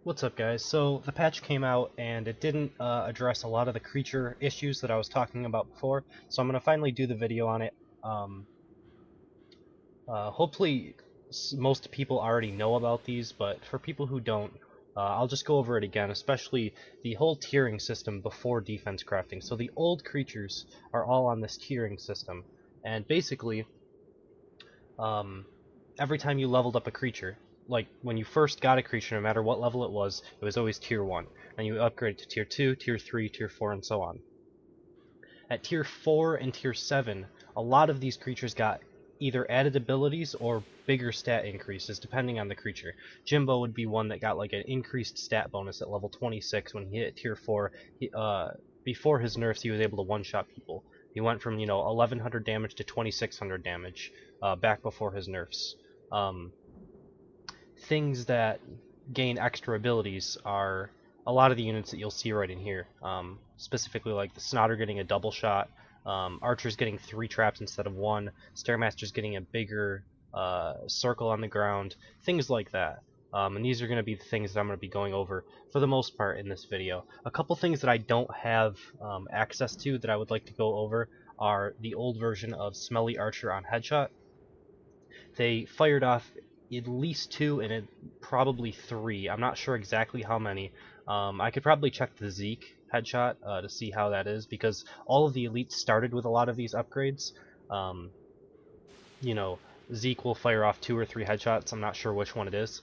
What's up, guys? So the patch came out and it didn't address a lot of the creature issues that I was talking about before, so I'm going to finally do the video on it. Um, Hopefully most people already know about these, but for people who don't, I'll just go over it again, especially the whole tiering system before defense crafting. So the old creatures are all on this tiering system, and basically um, every time you leveled up a creature, like when you first got a creature, no matter what level it was always tier 1. And you upgrade to tier 2, tier 3, tier 4, and so on. At tier 4 and tier 7, a lot of these creatures got either added abilities or bigger stat increases, depending on the creature. Jimbo would be one that got like an increased stat bonus at level 26 when he hit tier 4. Before his nerfs, he was able to one-shot people. He went from 1100 damage to 2600 damage back before his nerfs. Things that gain extra abilities are a lot of the units that you'll see right in here. Specifically like the Snotter getting a double shot, Archer's getting 3 traps instead of 1, Stairmaster's getting a bigger circle on the ground, things like that. And these are going to be the things that I'm going to be going over for the most part in this video. A couple things that I don't have access to that I would like to go over are the old version of Smelly Archer on Headshot. They fired off at least 2 and probably 3. I'm not sure exactly how many. I could probably check the Zeke headshot to see how that is, because all of the elites started with a lot of these upgrades. You know, Zeke will fire off 2 or 3 headshots, I'm not sure which one it is,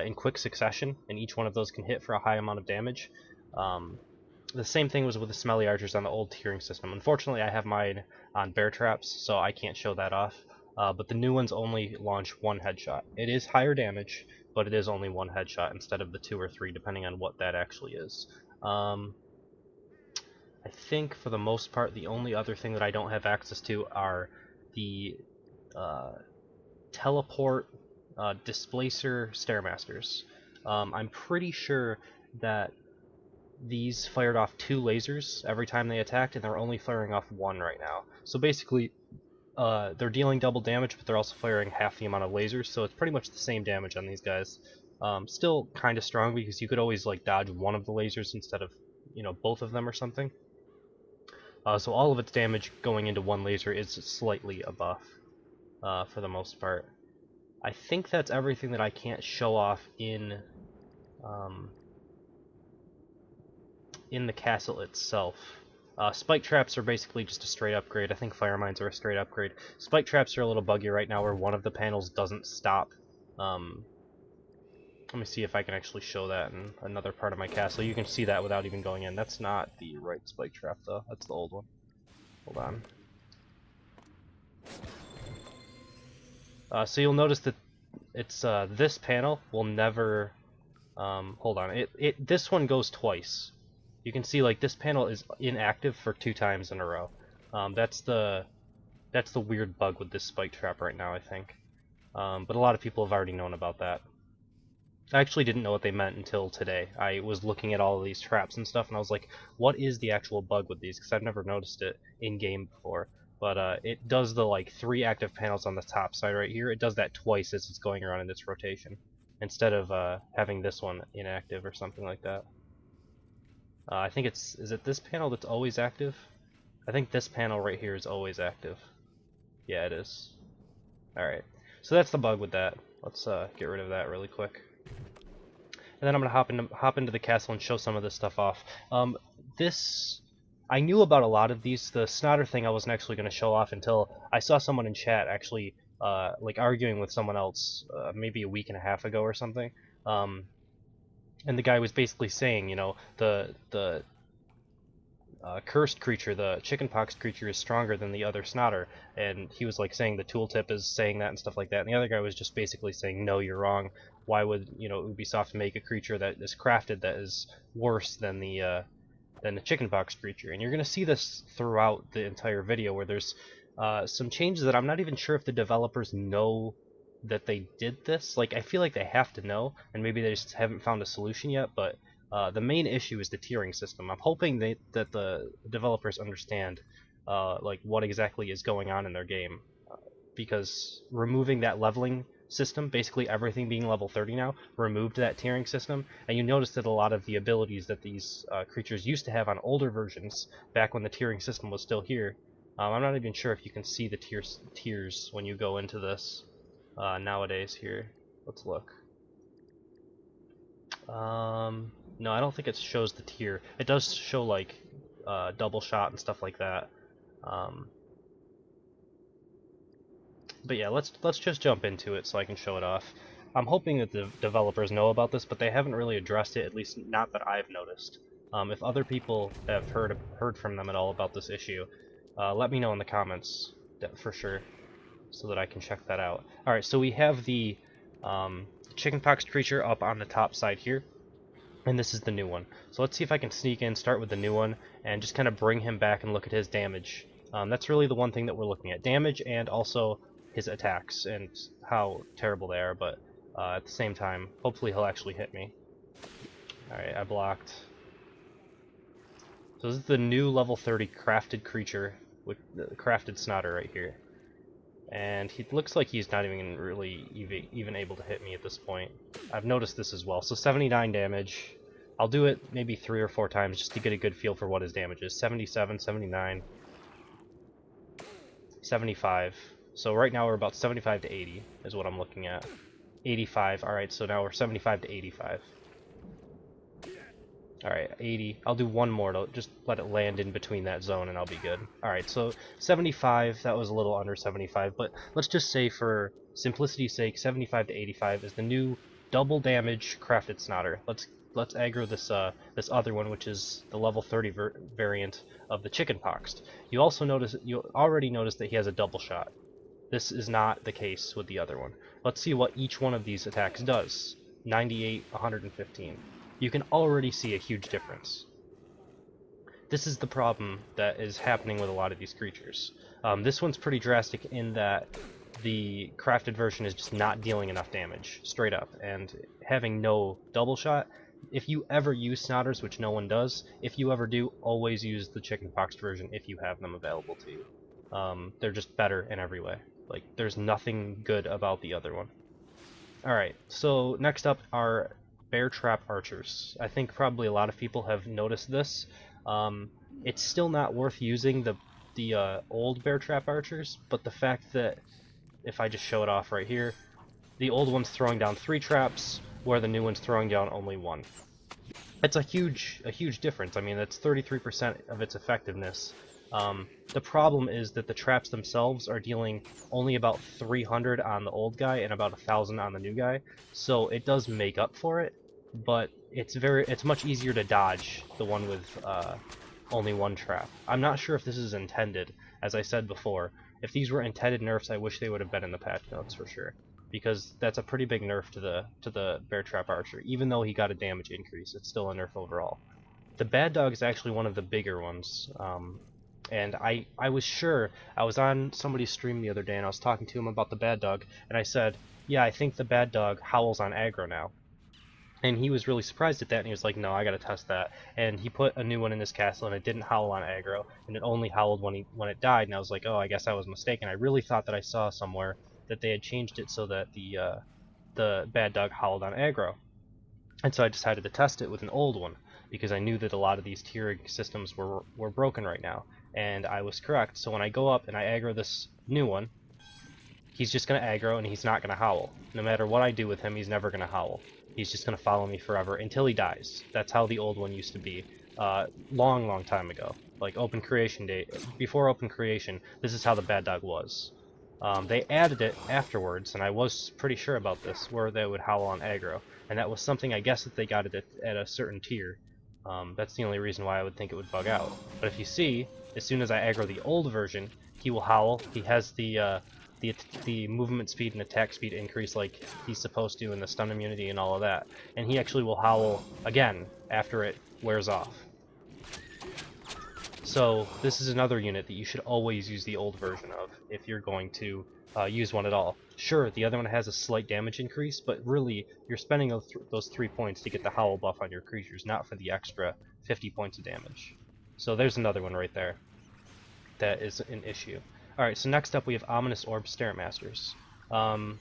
in quick succession, and each one of those can hit for a high amount of damage. The same thing was with the Smelly Archers on the old tiering system. Unfortunately, I have mine on bear traps, so I can't show that off. But the new ones only launch 1 headshot. It is higher damage, but it is only 1 headshot instead of the 2 or 3, depending on what that actually is. I think for the most part, the only other thing that I don't have access to are the teleport displacer Stairmasters. I'm pretty sure that these fired off 2 lasers every time they attacked, and they're only firing off 1 right now. So basically, they're dealing double damage, but they're also firing half the amount of lasers, so it's pretty much the same damage on these guys. Still kind of strong, because you could always like dodge one of the lasers instead of both of them or something. So all of its damage going into 1 laser is slightly a buff for the most part. I think that's everything that I can't show off in the castle itself. Spike traps are basically just a straight upgrade. I think fire mines are a straight upgrade. Spike traps are a little buggy right now where one of the panels doesn't stop. Let me see if I can actually show that in another part of my castle. You can see that without even going in. That's not the right spike trap though. That's the old one. Hold on. So you'll notice that it's this panel will never hold on. This one goes twice. You can see like this panel is inactive for 2 times in a row. That's the weird bug with this spike trap right now, I think. But a lot of people have already known about that. I actually didn't know what they meant until today. I was looking at all of these traps and stuff, and I was like, what is the actual bug with these? Because I've never noticed it in-game before. But it does the like 3 active panels on the top side right here. It does that twice as it's going around in its rotation, instead of having this one inactive or something like that. I think is it this panel that's always active? I think this panel right here is always active. Yeah, it is. Alright, so that's the bug with that. Let's get rid of that really quick. And then I'm gonna hop into the castle and show some of this stuff off. I knew about a lot of these. The Snotter thing I wasn't actually gonna show off until I saw someone in chat actually like arguing with someone else maybe a week and a half ago or something. And the guy was basically saying, the cursed creature, the chickenpox creature, is stronger than the other Snotter, and he was like saying the tooltip is saying that and stuff like that, and the other guy was just basically saying, no, you're wrong. Why would Ubisoft make a creature that is crafted that is worse than the chickenpox creature? And you're gonna see this throughout the entire video, where there's some changes that I'm not even sure if the developers know that they did this. Like, I feel like they have to know, and maybe they just haven't found a solution yet, but the main issue is the tiering system. I'm hoping that the developers understand like what exactly is going on in their game, because removing that leveling system, basically everything being level 30 now, removed that tiering system, and you notice that a lot of the abilities that these creatures used to have on older versions, back when the tiering system was still here, I'm not even sure if you can see the tiers when you go into this nowadays here. Let's look. No, I don't think it shows the tier. It does show like double shot and stuff like that. But yeah, let's just jump into it so I can show it off. I'm hoping that the developers know about this, but they haven't really addressed it, at least not that I've noticed. If other people have heard from them at all about this issue, let me know in the comments for sure, so that I can check that out. Alright, so we have the chickenpox creature up on the top side here, and this is the new one. So let's see if I can sneak in, start with the new one, and just kind of bring him back and look at his damage. That's really the one thing that we're looking at. Damage and also his attacks and how terrible they are, but at the same time, hopefully he'll actually hit me. Alright, I blocked. So this is the new level 30 crafted creature, with the crafted Snotter right here. And he looks like he's not even really even able to hit me at this point. I've noticed this as well. So 79 damage. I'll do it maybe 3 or 4 times just to get a good feel for what his damage is. 77, 79, 75. So right now we're about 75 to 80 is what I'm looking at. 85. Alright, so now we're 75 to 85. Alright, 80. I'll do one more to just let it land in between that zone and I'll be good. Alright, so 75, that was a little under 75, but let's just say for simplicity's sake, 75 to 85 is the new double damage crafted Snotter. Let's aggro this this other one, which is the level 30 variant of the chickenpox. You already noticed that he has a double shot. This is not the case with the other one. Let's see what each one of these attacks does. 98, 115. You can already see a huge difference. This is the problem that is happening with a lot of these creatures. This one's pretty drastic in that the crafted version is just not dealing enough damage, straight up, and having no double shot. If you ever use Snotters, which no one does, if you ever do, always use the chickenpox version if you have them available to you. They're just better in every way. Like, there's nothing good about the other one. Alright, so next up are bear trap archers. I think probably a lot of people have noticed this. It's still not worth using the old bear trap archers, but the fact that, if I just show it off right here, the old one's throwing down 3 traps, where the new one's throwing down only 1. It's a huge difference. I mean, that's 33% of its effectiveness. The problem is that the traps themselves are dealing only about 300 on the old guy and about 1,000 on the new guy, so it does make up for it, but it's much easier to dodge the one with only 1 trap. I'm not sure if this is intended. As I said before, if these were intended nerfs, I wish they would have been in the patch notes for sure, because that's a pretty big nerf to the bear trap archer. Even though he got a damage increase, it's still a nerf overall. The bad dog is actually one of the bigger ones. And I was sure, I was on somebody's stream the other day and I was talking to him about the bad dog, and I said, yeah, I think the bad dog howls on aggro now. And he was really surprised at that, and he was like, no, I gotta test that. And he put a new one in his castle, and it didn't howl on aggro, and it only howled when it died, and I was like, oh, I guess I was mistaken. I really thought that I saw somewhere that they had changed it so that the bad dog howled on aggro. And so I decided to test it with an old one, because I knew that a lot of these tiering systems were broken right now. And I was correct. So when I go up and I aggro this new one, he's just going to aggro and he's not going to howl. No matter what I do with him, he's never going to howl. He's just going to follow me forever until he dies. That's how the old one used to be. Long time ago. Like Open Creation Day. Before Open Creation, this is how the bad dog was. They added it afterwards, and I was pretty sure about this, where they would howl on aggro. And that was something, I guess, that they got it at a certain tier. That's the only reason why I would think it would bug out. But if you see, as soon as I aggro the old version, he will howl. He has the movement speed and attack speed increase like he's supposed to, and the stun immunity and all of that. And he actually will howl again after it wears off. So this is another unit that you should always use the old version of if you're going to use one at all. Sure, the other one has a slight damage increase, but really you're spending those 3 points to get the howl buff on your creatures, not for the extra 50 points of damage. So there's another one right there that is an issue. Alright, so next up we have Ominous Orb Stairmasters.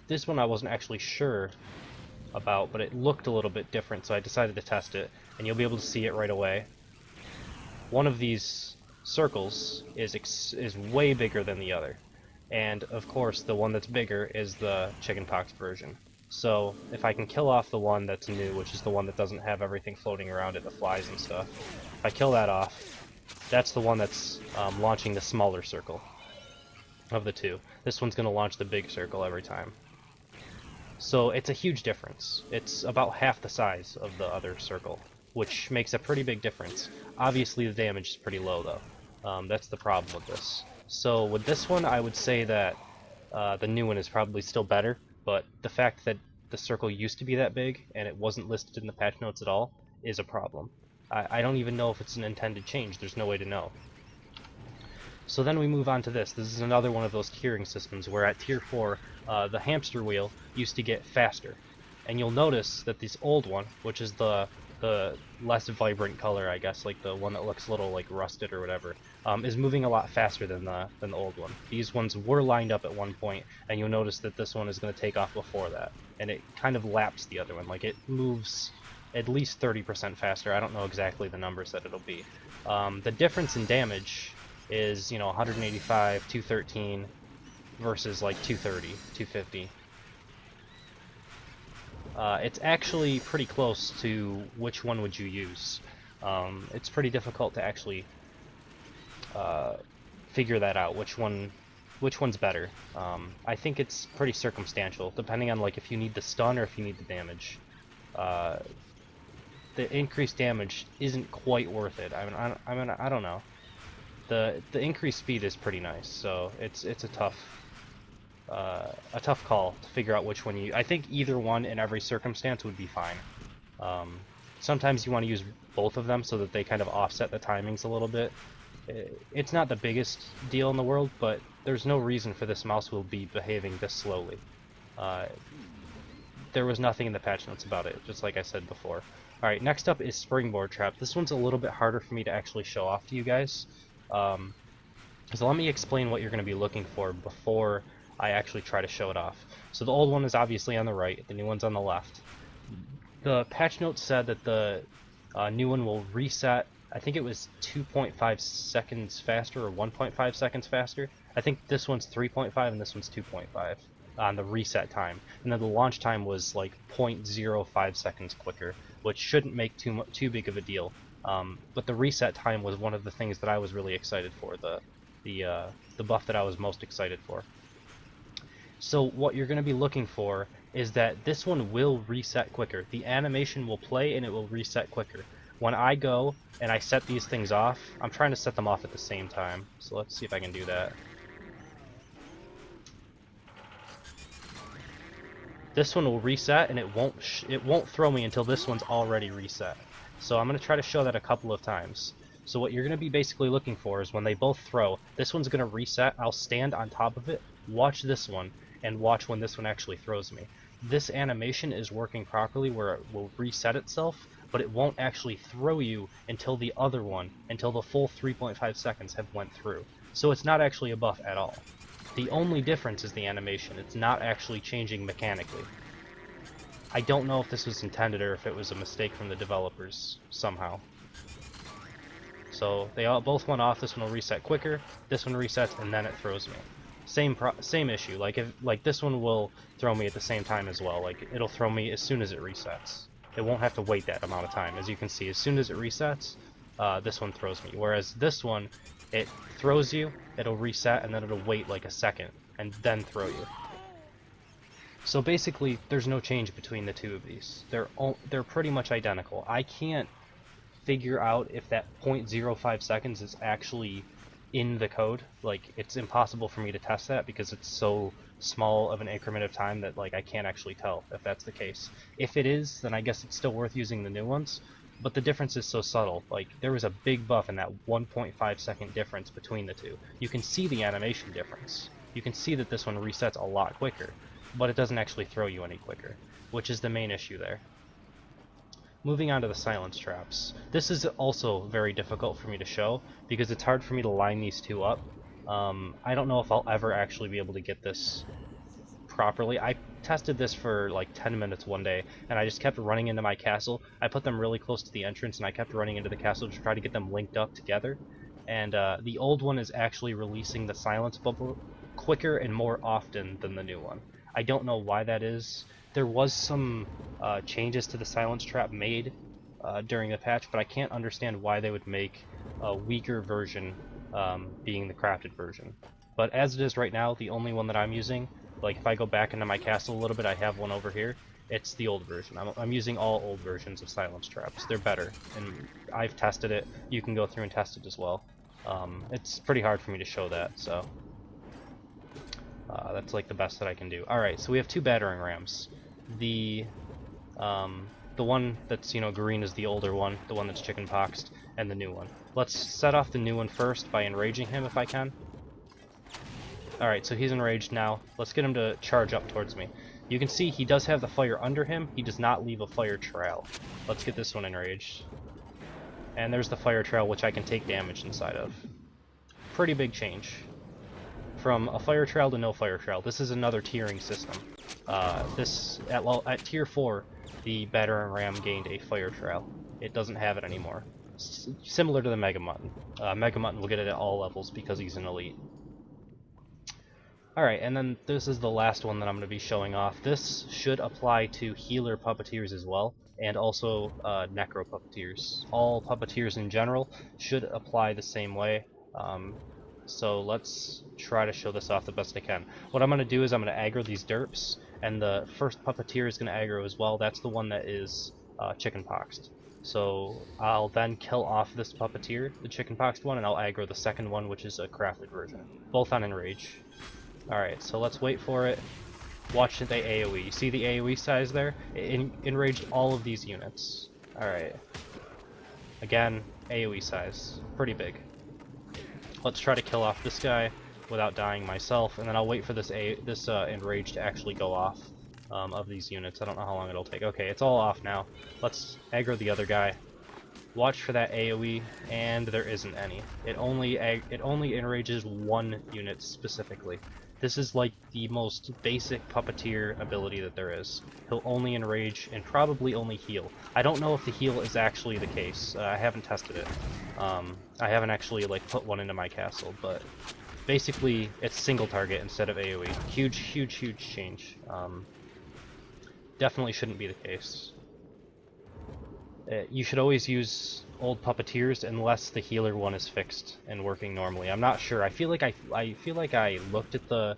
This one I wasn't actually sure about, but it looked a little bit different, so I decided to test it, and you'll be able to see it right away. One of these circles is way bigger than the other, and of course the one that's bigger is the chickenpox version. So if I can kill off the one that's new, which is the one that doesn't have everything floating around it, the flies and stuff, if I kill that off, that's the one that's launching the smaller circle of the two. This one's going to launch the big circle every time. So it's a huge difference. It's about half the size of the other circle, which makes a pretty big difference. Obviously the damage is pretty low though. That's the problem with this. So with this one I would say that the new one is probably still better, but the fact that the circle used to be that big and it wasn't listed in the patch notes at all is a problem. I don't even know if it's an intended change. There's no way to know. So then we move on to this. This is another one of those tiering systems where at tier 4 the hamster wheel used to get faster. And you'll notice that this old one, which is the less vibrant color, I guess, like the one that looks a little like rusted or whatever, is moving a lot faster than the old one. These ones were lined up at one point, and you'll notice that this one is going to take off before that, and it kind of laps the other one. Like it moves at least 30% faster. I don't know exactly the numbers that it'll be. The difference in damage is, 185, 213 versus like 230, 250. It's actually pretty close to which one would you use. It's pretty difficult to actually figure that out, which one's better. I think it's pretty circumstantial, depending on like if you need the stun or if you need the damage. The increased damage isn't quite worth it. I don't know. The increased speed is pretty nice, so it's a tough call to figure out which one you... I think either one in every circumstance would be fine. Sometimes you want to use both of them so that they kind of offset the timings a little bit. It's not the biggest deal in the world, but there's no reason for this mouse wheel to be behaving this slowly. There was nothing in the patch notes about it, just like I said before. Alright, next up is Springboard Trap. This one's a little bit harder for me to actually show off to you guys. So let me explain what you're going to be looking for before I actually try to show it off. So the old one is obviously on the right, the new one's on the left. The patch notes said that the new one will reset, I think it was 2.5 seconds faster or 1.5 seconds faster. I think this one's 3.5 and this one's 2.5 on the reset time. And then the launch time was like 0.05 seconds quicker, which shouldn't make too big of a deal. But the reset time was one of the things that I was really excited for, the buff that I was most excited for. So what you're going to be looking for is that this one will reset quicker. The animation will play and it will reset quicker. When I go and I set these things off, I'm trying to set them off at the same time. So let's see if I can do that. This one will reset and it won't throw me until this one's already reset. So I'm going to try to show that a couple of times. So what you're going to be basically looking for is when they both throw, this one's going to reset, I'll stand on top of it, watch this one, and watch when this one actually throws me. This animation is working properly where it will reset itself, but it won't actually throw you until the other one, until the full 3.5 seconds have went through. So it's not actually a buff at all. The only difference is the animation. It's not actually changing mechanically. I don't know if this was intended or if it was a mistake from the developers somehow. So they both went off. This one will reset quicker, this one resets, and then it throws me. Same issue. Like this one will throw me at the same time as well. Like it'll throw me as soon as it resets. It won't have to wait that amount of time. As you can see, as soon as it resets, this one throws me. Whereas this one, it throws you, it'll reset, and then it'll wait like a second, and then throw you. So basically, there's no change between the two of these. They're pretty much identical. I can't figure out if that 0.05 seconds is actually in the code. Like, it's impossible for me to test that because it's so small of an increment of time that like I can't actually tell if that's the case. If it is, then I guess it's still worth using the new ones, but the difference is so subtle. Like, there was a big buff in that 1.5 second difference between the two. You can see the animation difference. You can see that this one resets a lot quicker, but it doesn't actually throw you any quicker, which is the main issue there. Moving on to the silence traps. This is also very difficult for me to show because it's hard for me to line these two up. I don't know if I'll ever actually be able to get this properly. I tested this for like 10 minutes one day, and I just kept running into my castle. I put them really close to the entrance, and I kept running into the castle to try to get them linked up together. And the old one is actually releasing the silence bubble quicker and more often than the new one. I don't know why that is. There was some changes to the silence trap made during the patch, but I can't understand why they would make a weaker version being the crafted version. But as it is right now, the only one that I'm using, like if I go back into my castle a little bit, I have one over here. It's the old version. I'm using all old versions of silence traps. They're better, and I've tested it. You can go through and test it as well. It's pretty hard for me to show that, so that's like the best that I can do. Alright, so we have two battering rams. The one that's, you know, green is the older one, the one that's chickenpoxed, and the new one. Let's set off the new one first by enraging him if I can. Alright, so he's enraged now. Let's get him to charge up towards me. You can see he does have the fire under him. He does not leave a fire trail. Let's get this one enraged. And there's the fire trail, which I can take damage inside of. Pretty big change. From a fire trail to no fire trail. This is another tiering system. At tier 4, the battering ram gained a fire trail. It doesn't have it anymore. Similar to the Mega Mutton. Mega Mutton will get it at all levels because he's an elite. Alright, and then this is the last one that I'm going to be showing off. This should apply to healer puppeteers as well, and also necro puppeteers. All puppeteers in general should apply the same way. So let's try to show this off the best I can. What I'm going to do is I'm going to aggro these derps, and the first puppeteer is going to aggro as well. That's the one that is chickenpoxed. So I'll then kill off this puppeteer, the chickenpoxed one, and I'll aggro the second one, which is a crafted version. Both on enrage. Alright, so let's wait for it. Watch the AoE. You see the AoE size there? It enraged all of these units. Alright. Again, AoE size. Pretty big. Let's try to kill off this guy without dying myself, and then I'll wait for this enrage to actually go off of these units. I don't know how long it'll take. Okay, it's all off now. Let's aggro the other guy. Watch for that AoE, and there isn't any. It only enrages one unit specifically. This is like the most basic puppeteer ability that there is. He'll only enrage and probably only heal. I don't know if the heal is actually the case. I haven't tested it. I haven't actually like put one into my castle, but basically it's single target instead of AoE. Huge change. Definitely shouldn't be the case. You should always use old puppeteers unless the healer one is fixed and working normally. I'm not sure. I feel like I looked at the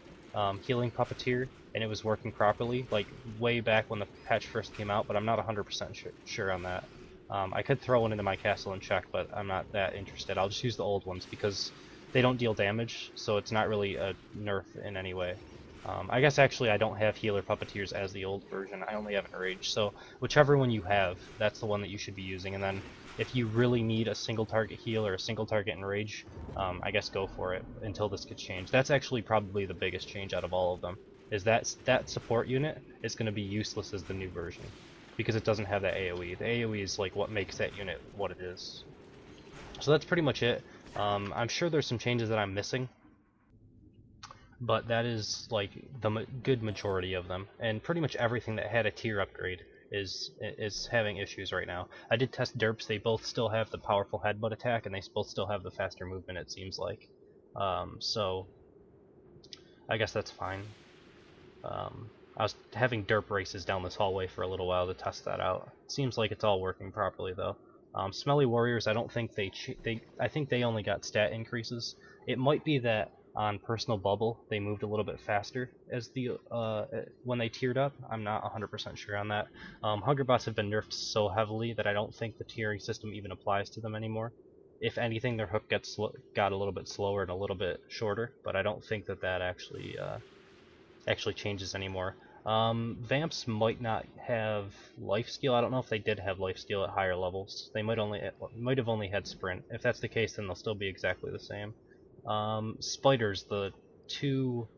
healing puppeteer and it was working properly, like way back when the patch first came out, but I'm not 100% sure on that. I could throw one into my castle and check, but I'm not that interested. I'll just use the old ones because they don't deal damage, so it's not really a nerf in any way. I guess actually I don't have healer puppeteers as the old version. I only have enrage, so whichever one you have, that's the one that you should be using. And then if you really need a single target heal or a single target enrage, I guess go for it until this gets changed. That's actually probably the biggest change out of all of them, is that support unit is going to be useless as the new version because it doesn't have that AoE. The AoE is like what makes that unit what it is. So that's pretty much it. I'm sure there's some changes that I'm missing, but that is like the good majority of them, and pretty much everything that had a tier upgrade is having issues right now. I did test derps. They both still have the powerful headbutt attack, and they both still have the faster movement, it seems like. So I guess that's fine. I was having derp races down this hallway for a little while to test that out. Seems like it's all working properly though. Smelly warriors, I don't think I think they only got stat increases. It might be that on personal bubble they moved a little bit faster as the when they tiered up. I'm not 100% sure on that. Hungerbots have been nerfed so heavily that I don't think the tiering system even applies to them anymore. If anything, their hook got a little bit slower and a little bit shorter, but I don't think that actually changes anymore. Vamps might not have lifesteal. I don't know if they did have lifesteal at higher levels. They might have only had sprint. If that's the case, then they'll still be exactly the same. Spiders, the two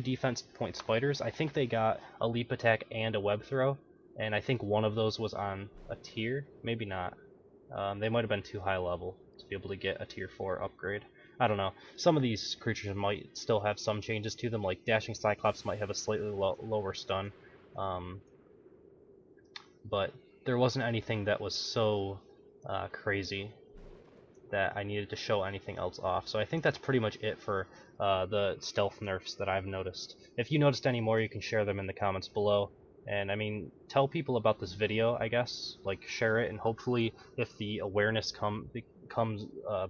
defense point spiders, I think they got a leap attack and a web throw, and I think one of those was on a tier, maybe not. They might have been too high level to be able to get a tier 4 upgrade. I don't know. Some of these creatures might still have some changes to them, like Dashing Cyclops might have a slightly lower stun. Um, but there wasn't anything that was so crazy that I needed to show anything else off. So I think that's pretty much it for the stealth nerfs that I've noticed. If you noticed any more, you can share them in the comments below. And I mean, tell people about this video, I guess. Like, share it, and hopefully, if the awareness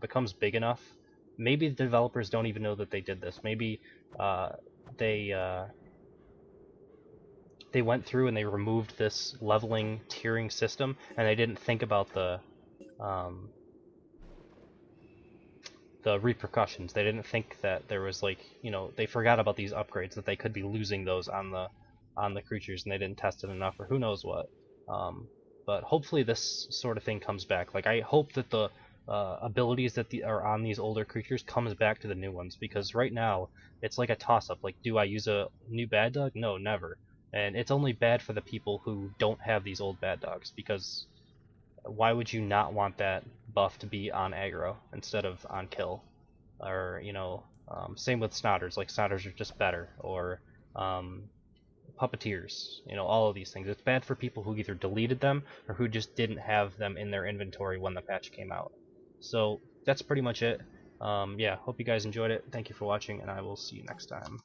becomes big enough, maybe the developers don't even know that they did this. Maybe they they went through and they removed this leveling tiering system, and they didn't think about um, the repercussions. They didn't think that there was, like, you know, they forgot about these upgrades, that they could be losing those on the creatures, and they didn't test it enough, or who knows what. But hopefully this sort of thing comes back. Like, I hope that the abilities that are on these older creatures comes back to the new ones, because right now it's like a toss-up. Like, do I use a new bad dog? No, never. And it's only bad for the people who don't have these old bad dogs, because why would you not want that buff to be on aggro instead of on kill? Or, you know, same with Snotters. Like, Snotters are just better. Or Puppeteers. You know, all of these things. It's bad for people who either deleted them or who just didn't have them in their inventory when the patch came out. So that's pretty much it. Yeah, hope you guys enjoyed it. Thank you for watching, and I will see you next time.